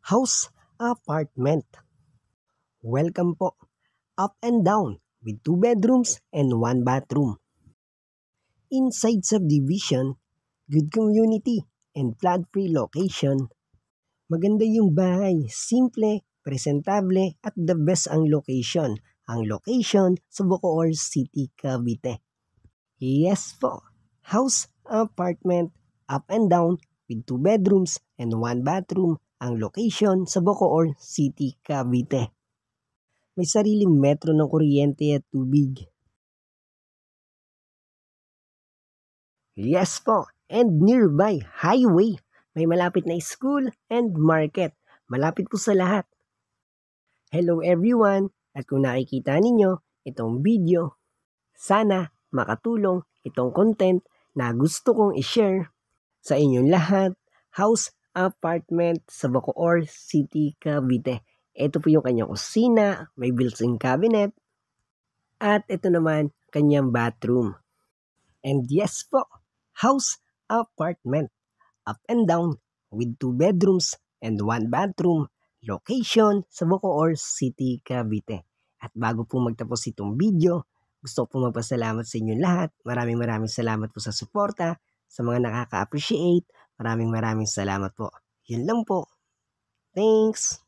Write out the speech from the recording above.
house apartment. Welcome po. Up and down with 2 bedrooms and 1 bathroom. Inside subdivision, good community and flood-free location. Maganda yung bahay, simple, presentable at the best ang location. Ang location sa Bacoor City, Cavite. Yes po, house apartment, up and down with 2 bedrooms and 1 bathroom. Ang location sa Bacoor City, Cavite. May sariling metro ng kuryente at tubig. Yes po, and nearby highway. May malapit na school and market. Malapit po sa lahat. Hello everyone, at kung nakikita ninyo itong video, sana makatulong itong content na gusto kong i-share sa inyong lahat. House apartment sa Bacoor City, Cavite. Ito po yung kanyang kusina, may built-in cabinet, at ito naman kanyang bathroom. And yes po, house apartment, up and down with 2 bedrooms and 1 bathroom, location sa Bacoor City, Cavite. At bago po magtapos itong video, gusto ko po magpasalamat sa inyong lahat. Maraming salamat po sa suporta, sa mga nakaka-appreciate. Maraming salamat po. Yun lang po. Thanks!